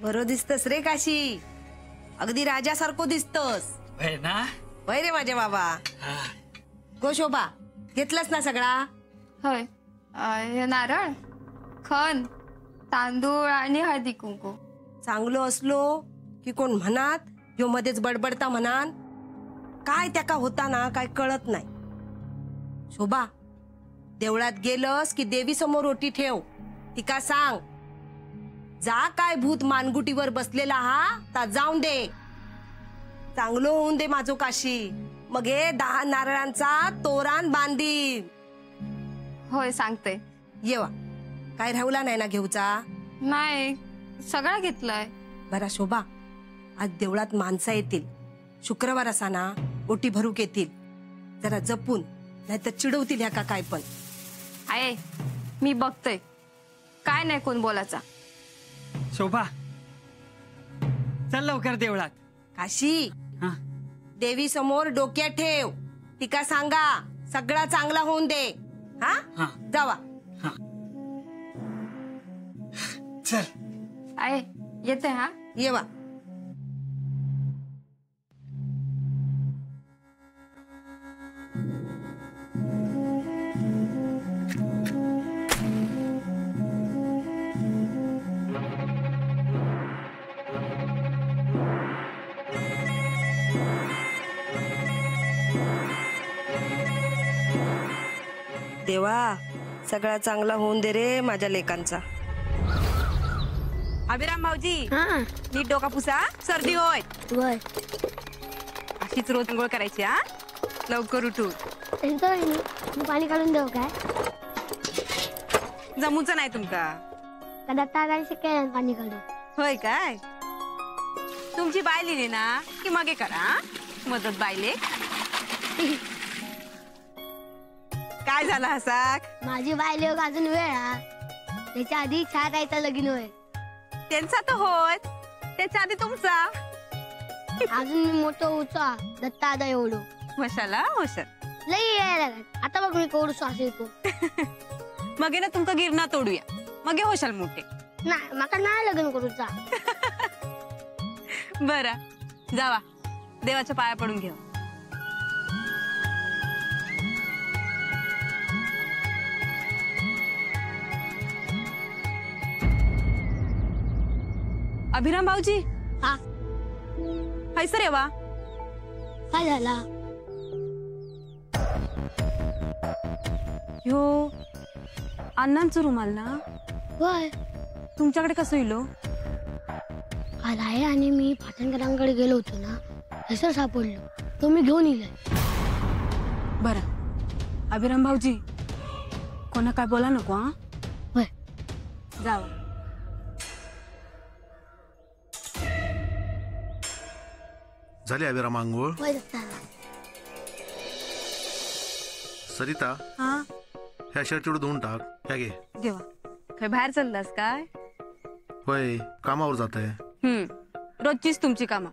बरो दिसतस रे काशी, अगदी राजासारखो दिसतस. होय ना? होय रे माझे बाबा. गो शोभा, घेतलास ना सगळा? होय. हे नारळ, खण, तांदूळ आणि हळदी कुंकू. चांगलो असलो की कोण म्हणात ह्यो मध्येच बडबडता म्हणान. काय त्याका होता ना काय कळत नाही. शोभा, देवळात गेलस की देवी समोर ओटी ठेव. तिका सांग, जा काय भूत मानगुटीवर बसलेला हा ता जाऊन दे. चांगलो होऊन दे माझो काशी. मग हे 10 नारळांचा तोरान बांधीन. होय सांगते. येवा, काय राहुला नाही ना घेऊचा? नाही, सगळा घेतलाय. बरा शोभा, आज देवळात माणसं येतील. शुक्रवार असा ना, ओटी भरूक येतील. जरा जपून, नाहीतर चिडवतील ह्या का काय पण. आहे, मी बघतोय. काय नाही कोण बोलायचा. शोभा, चल लवकर देवळात. काशी, देवी समोर डोक्यात ठेव. तिका सांगा सगळा चांगला होऊन दे. हा, जावा. चल. आहे, येते हा. येवा. देवा, सगळा चांगला होऊन दे रे माझ्या लेकांचा. अभिराम भाऊजी, नीट डोका पुसा, सर्दी होय. अशीच रोज अंघोळ करायची. हा, लवकर उठू. पाणी काढून देऊ काय? जमूच नाही तुमका. पाणी काढू. होय काय? तुमची बाय लिहिली ना की मागे करा मदत बायले. काय झालं हसाक? माझी बायले अजून वेळ हा. त्याच्या आधी चहा द्यायचा लगीन होय. त्यांचा तर होय, त्याच्या आधी तुमचा. अजून मोठं उचा दत्ता आदा एवढं. मशाला होशर लई यायला लागत. आता बघ मी केवढं श्वास येतो. मगे ना तुमका गिरणा तोडूया, मगे होशाल मोठे. नाही, माका नाही लग्न करूचा. बरं, जावा देवाच्या पाया पडून घेऊ. अभिराम भाऊजी, हा, हैसर येवा. काय झाला? ह्यो अण्णांचं रुमाल ना? होय. तुमच्याकडे कसं येलो? काल आहे आणि मी पाटणकरांकडे गेलो होतो ना, तसं सापडलो. तो मी घेऊन येईल. बरं, अभिराम भाऊजी कोणा काय बोला नको. हा, होय. जावा. झाली अभिराम आंघोळ? होय दत्ता. सरिता, हा, ह्या शर्ट तेवढं धुवून टाक. ह्या घे. देवा. काय बाहेर चाललास काय? होय, कामावर जात आहे. रोजचीच तुमची कामा.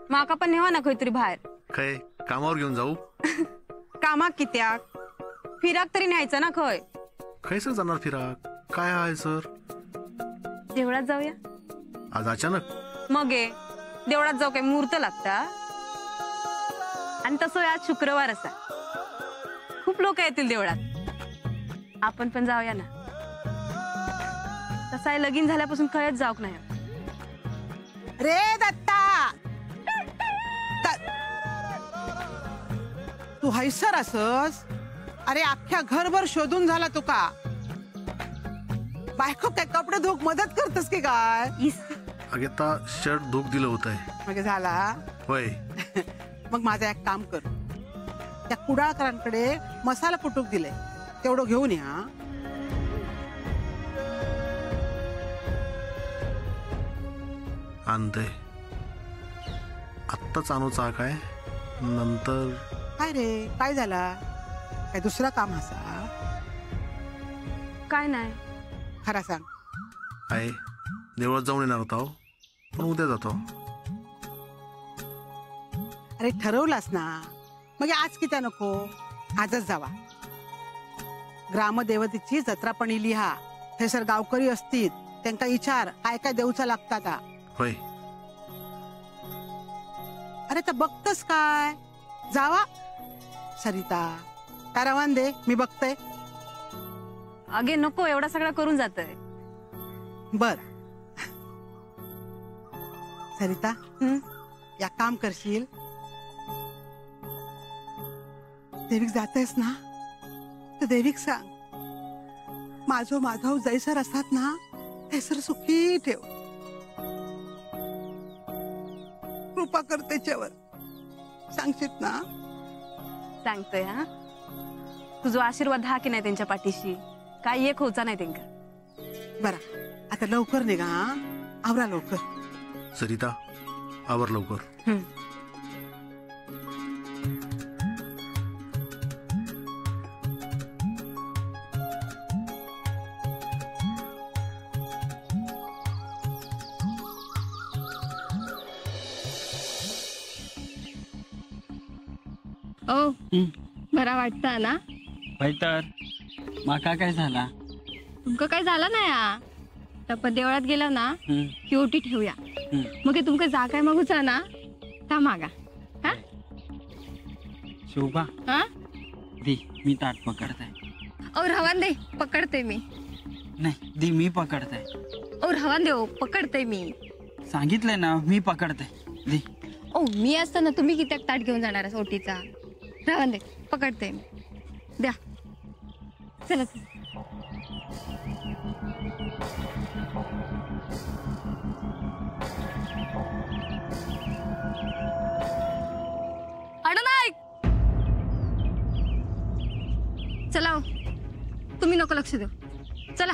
माका पण नेवा ना काहीतरी बाहेर. काय कामावर घेऊन जाऊ? कामाक कित्याक? फिराक तरी न्यायचं ना. खय सर जाणार फिराक? काय आहे सर? देवळात जाऊया आज अचानक? मगे देवळात जाऊ काय मुहूर्त लागता? आणि तसं आज शुक्रवार असा, खूप लोक येतील देवळात. आपण पण जाऊया ना. तसा लगीन झाल्यापासून खयच जाऊक नाही. रे दत्ता, तू हैसर असस? अरे अख्ख्या घरभर शोधून झाला तुका. बायको काय कपडे धुक मदत करतस की काय? अगेता शर्ट धुक दिलं होतंय. मग झाला होय. मग माझं एक काम कर, त्या कुडाळकरांकडे मसाला पुटूक दिले, तेवढं घेऊन या. आणते आत्ताच आणूचा काय? नंतर काय रे, काय झाला? काय दुसरा काम असा? काय नाही. खरा सांग. आहे, देवळात जाऊन येणार होता, पण उद्या जातो. अरे ठरवलास ना, मग आज किती नको, आजच जावा. ग्रामदेवतेची जत्रा पण लिहा. थंयसर गावकरी असतील, त्यांना विचार काय काय देऊचा लागता. होय. अरे तर बघतस काय, जावा. सरिता काय रवान दे, मी बघते. अगे नको, एवढा सगळा करून जातंय. बर सरिता, या काम करशील, देवीक जातेस ना तर देवीक सांग, माझो माधव जैसर असतात ना तैसर सुखी ठेव, कृपा कर त्याच्यावर. सांगशील ना? सांगतोय. हा, तुझा आशीर्वाद हा की नाही त्यांच्या पाठीशी, काय एक होचा नाही त्यांका. बरा आता लवकर निघा, हा? आवरा लवकर. सरिता आवर लवकर. ओ बरा वाटता ना? भाई तर माका काय झाला? तुमका काय झालं नाही हा? आपण देवळात गेला ना की ओटी ठेवूया. मग हे तुमका जा काय मागूचा ना ता मागा. हा शोभा, हा दी मी ताट पकडताय. और रवान दे, पकडते मी. नाही दी, मी पकडताय. और रवान दे, पकडते मी. सांगितलंय ना मी पकडताय. दी. ओ मी असताना तुम्ही किती ताट घेऊन जाणार ओटीचा? रवान दे, पकडते मी. द्या चला. चला तुम्ही नको लक्ष देऊ. चला.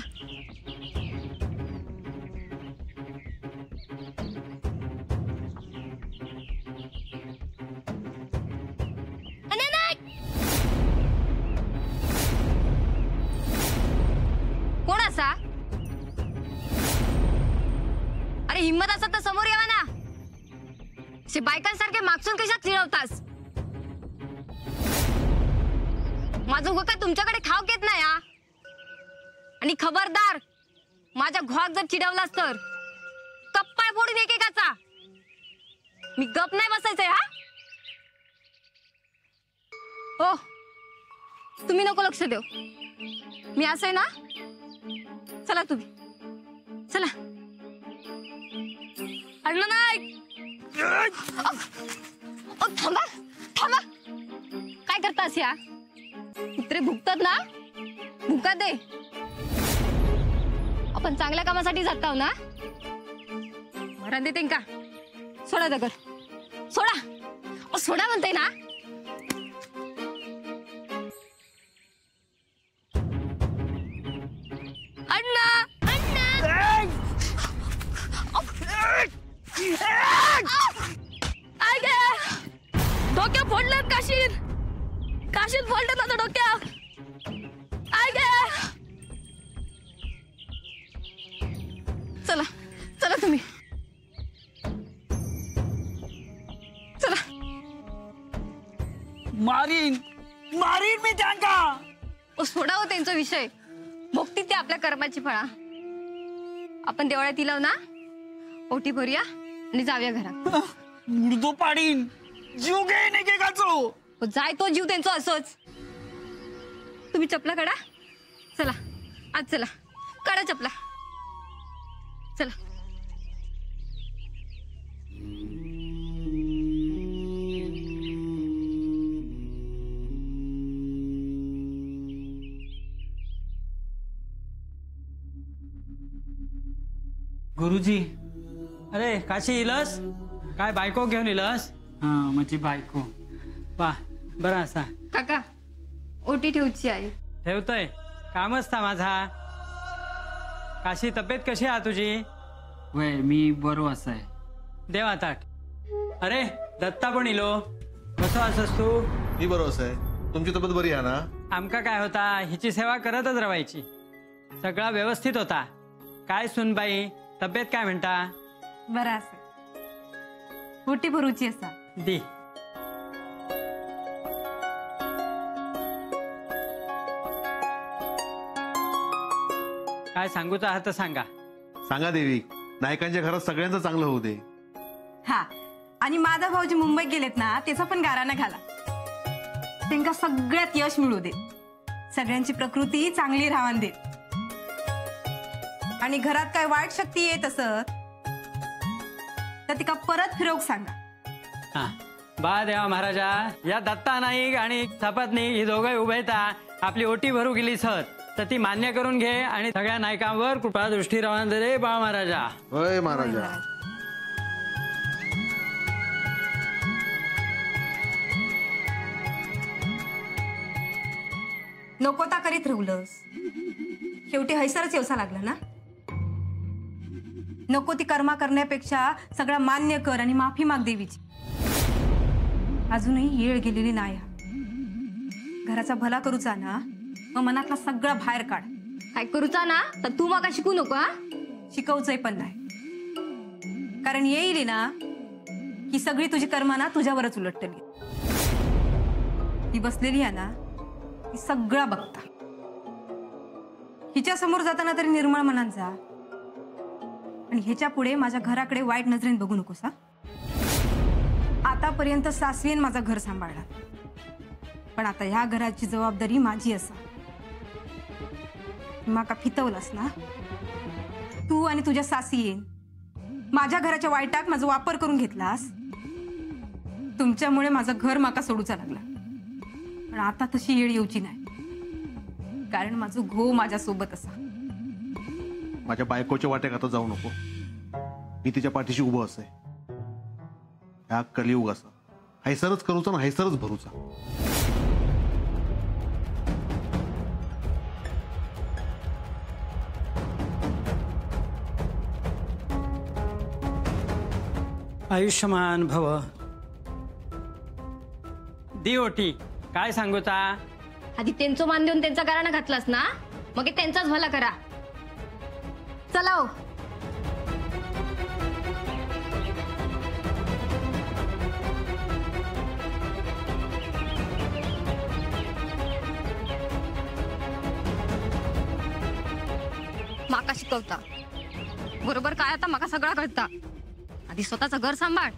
कोण असा? अरे हिम्मत असत तर समोर यावा ना. बायकांसारखे मागसून कशात चिडवतास? माझं हो काय तुमच्याकडे खाव घेत नाही. हा, आणि खबरदार, माझ्या घोक जर चिडवलास तर कप्पाळ फोडून एकेकाचा. मी गप नाही बसायचंय. हा हो, तुम्ही नको लक्ष देऊ. मी असं आहे ना. चला तुम्ही, चला. अडलं नाही. थांबा थांबा, काय करतास? या कुत्रे भुकतात ना, भुका दे. आपण चांगल्या कामासाठी जात आहो ना. मरण देते का? सोडा दगड, सोडा. सोडा म्हणते ना. अण्णा, डोक्या फोडल्यात. काशीत फोडल्यात माझं डोक्या. चला चला तुम्ही, चला. मारीन मारीन मी त्यांका. सोडा हो त्यांचा विषय. भोगती ते आपल्या कर्माची फळा. आपण देवळात इलाव ना, ओटी भरूया आणि जाऊया घरात. मुर्दो पाडीन, जीव घेईन एकेकाचो. जाय तो जीव त्यांचा असोच. तुम्ही चपला काढा. चला आज, चला काढा चपला. चला. गुरुजी, अरे काशी इलस? काय बायको घेऊन इलस? हा, माझी बायको. वा, बरं असा. काका, ओटी ठेवची आहे. ठेवतोय, कामच था माझा. काशी, तब्येत कशी आहे तुझी? वय, मी बरो असाय. देवा ताट. अरे दत्ता पण इलो. कसं असस तू? मी बरोबर आहे. तुमची तब्येत बरी आहे ना? आमका काय होता, हिची सेवा करतच राहायची. सगळा व्यवस्थित होता. काय सुनबाई, तब्येत काय म्हणता? बरं असं. ओटी भरूची असा. दी. काय सांगूचा आहात तर सांगा. सांगा देवी. नायकांच्या घरात सगळ्यांचं चांगलं होऊ दे. हा, आणि माझा भाऊजी मुंबईत गेलेत ना, त्याचा पण गाराणा घाला. त्यांना सगळ्यात यश मिळू दे, सगळ्यांची प्रकृती चांगली राहून दे. आणि घरात काय वाईट शक्ती येत असत तर तिका परत फिरवूक सांगा. हा, बा देवा महाराजा, या दत्ता नाईक आणि सपत्नीक ही दोघं उभे आपली ओटी भरू गेली सत, तर ती मान्य करून घे आणि सगळ्या नायकांवर कृपा दृष्टी राहून दे रे बा महाराजा. होय महाराजा. नको ता करीत राहुलस, शेवटी हैसरच येवसा लागला ना. नको ती कर्मा करण्यापेक्षा सगळं मान्य कर आणि माफी माग देवीची. अजूनही येळ गेलेली नाही. घराचा भला करूचा ना, मग मनातला सगळा बाहेर काढ. काय करूचा ना तर तू माका शिकू नको. हा, शिकवचंय पण नाही, कारण येईल ना की सगळी तुझी कर्मा ना तुझ्यावरच उलटली. ही बसलेली आहे ना, ती सगळं बघता. हिच्या समोर जाताना तरी निर्मळ मनात जा, आणि ह्याच्या पुढे माझ्या घराकडे वाईट नजरेने बघू नकोस. हा, आतापर्यंत सासवीन माझं घर सांभाळला, पण आता ह्या घराची जबाबदारी माझी असा. माका फितवलास ना तू, आणि तुझ्या सासीन माझ्या घराच्या वाईटाक माझा वापर करून घेतलास. तुमच्यामुळे माझं घर माका सोडूचा लागला, पण आता तशी येळ येऊची नाही, कारण माझं घो माझ्या सोबत असा. माझ्या बायकोच्या वाटेक आता जाऊ नको. मी तिच्या पाठीशी उभं असे. ह्या कलियुग असा हैसरच करूचा ना हैसरच भरूचा. आयुष्यमान भव. दी ओटी. काय सांगूचा? आधी त्यांचं मान देऊन त्यांचा गाराणा घातलास ना, मग त्यांचाच भला करा. चला हो. माका शिकवता बरोबर काय, आता माका सगळं कळता. आधी स्वतःचं घर सांभाळ.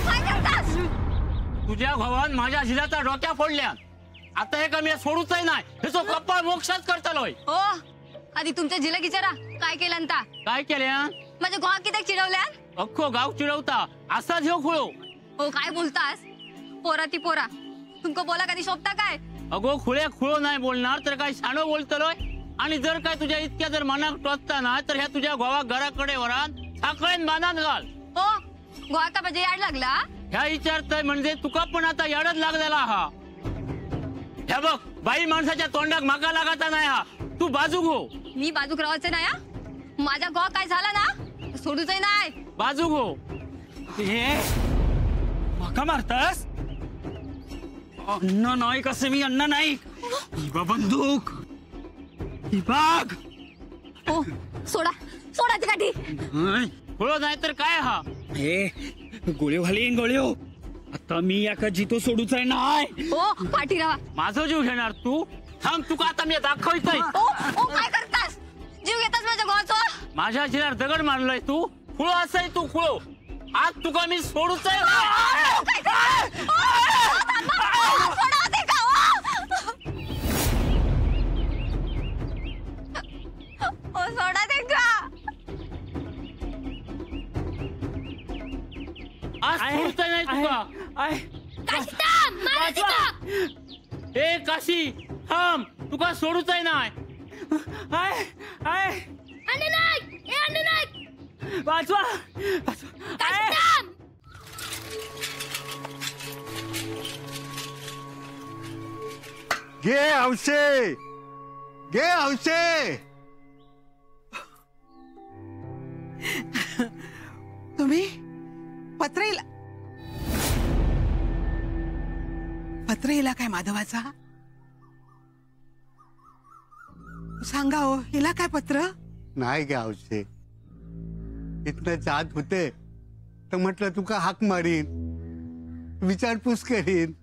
काय करतास? तुझ्या भावान माझ्या झिलाचा डोक्या फोडल्या. आता हे कमी सोडूच नाही, हे तो कप्पा मोक्षात करतलोय. हो, आधी तुमच्या जिला विचारा काय केलं. काय केल्या? माझ्या गोहा किती चिडवल्या? अख्खो गाव चिडवता असाच ह्यो खुळो. हो, काय बोलतास? पोरा ती पोरा तुमको बोला कधी शोभता काय? अगो खुळ्या खुळो नाही बोलणार तर काय शाणो बोलतलोय. आणि जर काय तुझ्या इतक्या जर मनात टोचता ना, तर ह्या तुझ्या गोवा घराकडे वरान साखळेन बांधान घाल. हो, गोहा का म्हणजे याड लागला? ह्या विचारतय म्हणजे तुका पण आता याडच लागलेला हा. ह्या बघ, बाई माणसाच्या तोंडाक माका लागाचा नाही हा. तू बाजू घो. मी बाजूक राहायचं नाही. हा? माझ्या गोहा काय झाला ना सोडूचही नाही. बाजू घो. हे माका मारतास? अन्न नाही कसे मी अन्न नाही. बंदूक ही बाग. हो, सोडा सोडा ती काठी. खुळो नाही तर काय हा. हे गोळी घालीन गोळी. आता मी याका जितो सोडूच आहे नाही. हो, पाठी राहा. माझा जीव घेणार तू? थांब, तुका आता मी दाखवतोय. ओ, काय करतास? जीव घेतास माझ्या गोहाचा? माझ्या जिलार दगड मारलाय तू. खुळो असाय तू खुळो. आज तुका मी सोडूच आहे. सोडा ते का? आज सोडूच नाही तुका. ए काशी थांब, तुका सोडूच आहे नाही. वाचवा. घे हौशे, घे हौशे. तुम्ही पत्र हिला काय माधवाचा? सांगा हो, हिला काय पत्र? नाही गे हौशे. इथनं जात होते तर म्हटलं तुका हाक मारीन, विचारपूस करीन,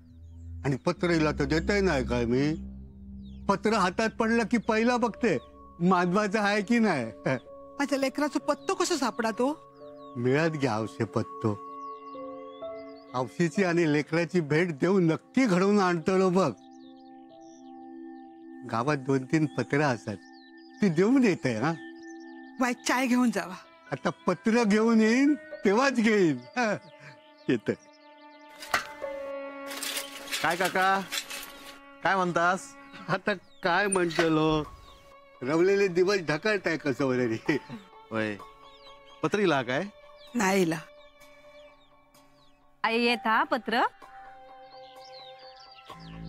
आणि पत्र हिला तर देतही नाही काय मी. पत्र हातात पडलं की पहिला बघते माधवाचं आहे की नाही. माझ्या लेकराचं पत्तो कसं सापडा तो? मिळत घ्या हौशे पत्तो. हौशीची आणि लेकराची भेट देऊ नक्की घडवून आणतो बघ. गावात 2-3 पत्र असतात ती देऊन येते. हा वाईट चाय घेऊन जावा. आता पत्र घेऊन येईन तेव्हाच घेईन. येत. काय काका काय म्हणतास? आता काय म्हणतो, रवलेले दिवस ढकलताय कसं वगैरे. होय पत्रीला काय नाहीला आई येत हा पत्र.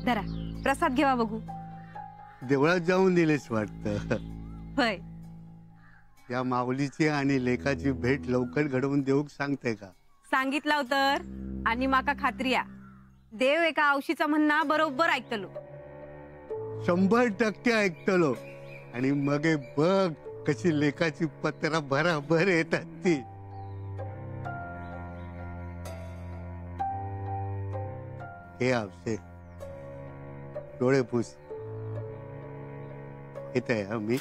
धरा प्रसाद घेवा बघू. देवळात जाऊन दिलेच वाटतं. होय. या माऊलीची आणि लेकाची भेट लवकर घडवून देऊक सांगते का? सांगितलं तर आणि माका खात्री आहे देव एका औशीचा म्हणणा बरोबर ऐकतलो. 100% ऐकतलो. आणि मग हे बघ कशी लेकाची पत्र भराभर येतात ती. हे आवशे डोळे पुस. येत आहे मी.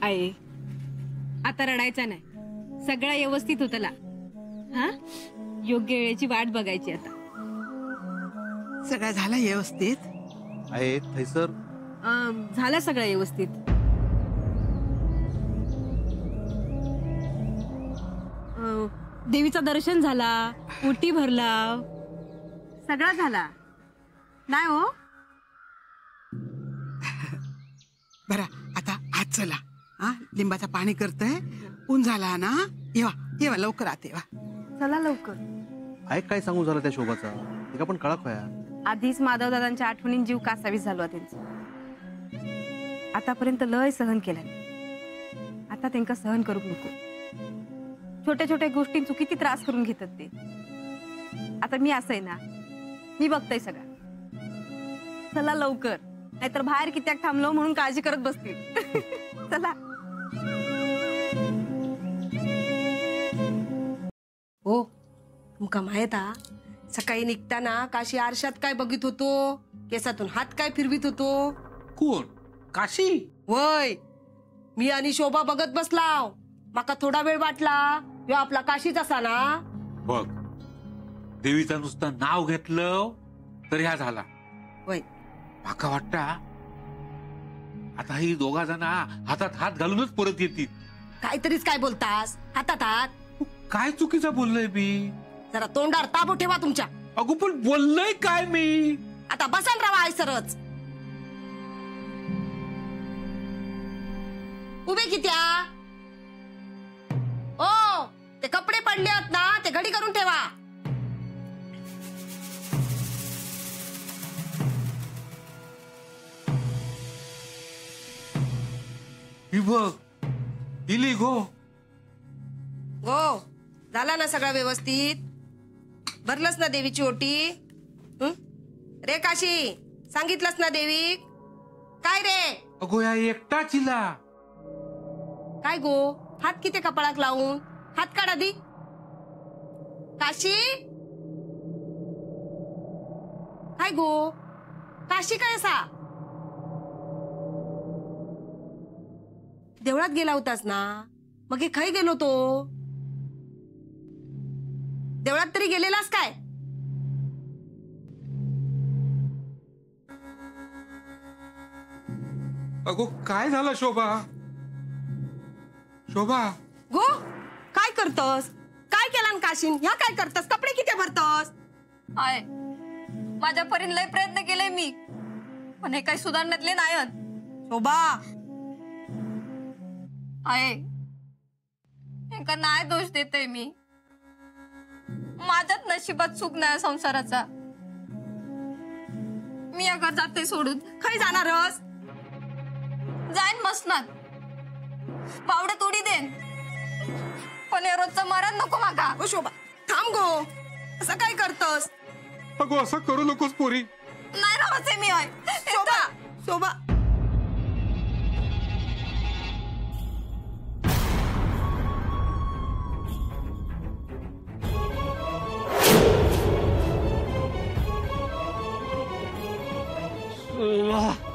आई आता रडायचं नाही. सगळं व्यवस्थित होतला. हा योग्य वेळेची वाट बघायची आता. सगळं झालं व्यवस्थित? आहे थैसर झालं सगळं व्यवस्थित. देवीचं दर्शन झाला, ओटी भरला, सगळा झाला नाही हो. बरं आता आज चला. हा लिंबाचा पाणी करतय. ऊन झाला ना. येवा येवा लवकर आत येवा. चला लवकर. आहे काय सांगू झालं त्या शोभाचा? एका पण कळा खोया. आधीच माधव दादांच्या आठवणीन जीव कासावीस झालो त्यांचा. आतापर्यंत लय सहन केलं. आता त्यांना सहन करूक नको. छोट्या छोट्या गोष्टींचो किती त्रास करून घेतात ते. आता मी असं आहे ना, मी बघतोय सगळं. चला लवकर, नाहीतर बाहेर कित्याक थांबलो म्हणून काळजी करत बसतील. चला. हो तुमका माहित हा सकाळी निघताना काशी आरशात काय बघित होतो? केसातून हात काय फिरवित होतो? कोण? काशी? वय मी आणि शोभा बघत बसलाव. माका थोडा वेळ वाटला ह्यो आपला काशीच असा ना. बघ देवीचं नुसतं नाव घेतलं तर ह्या झाला. वय माका वाटता आता ही दोघा जण हातात हात घालूनच परत येतील. काहीतरीच काय बोलतास? हातात हात. काय चुकीचं बोललोय मी? जरा तोंडावर ताबो ठेवा तुमच्या. अगो पण बोललोय काय मी? आता बसाल राहा आयसरच. उभे कित्या? ओ ते कपडे पडले आहेत ना, ते घडी करून ठेवा. ही बघ इली गो. गो झाला ना सगळं व्यवस्थित? भरलंस ना देवीची ओटी? रे काशी सांगितलंस ना देवी? काय रे? अगो या एकटाच हिला. काय गो हात किती कपाळाक लावून? हात काढ आधी. काशी काय गो? काशी काय असा? देवळात गेला होतास ना, मग हे खय गेलो तो? देवळात तरी गेलेलास काय? अगो काय झालं शोभा? शोभा गो काय करतस? काय केला काशीन? ह्या काय करतस? कपडे किती भरतस? आय माझ्यापर्यंत लय प्रयत्न केले मी, पण हे काही सुधारण्यातले नाहीत. शोभा आहे एका नाही दोष देते मी. माझ्यात नशिबात सुख नाही संसाराचा. मी या घर जाते सोडून. खय जाणारस? जाईन मसनात, पावडे तोडी देन, पण हे रोजचं मरण नको मागा. ओ शोभा थांब गो. असं काय करतस? अगो असं करू नकोस पोरी. नाही राहायचे मी. आहे शोभा शोभा वा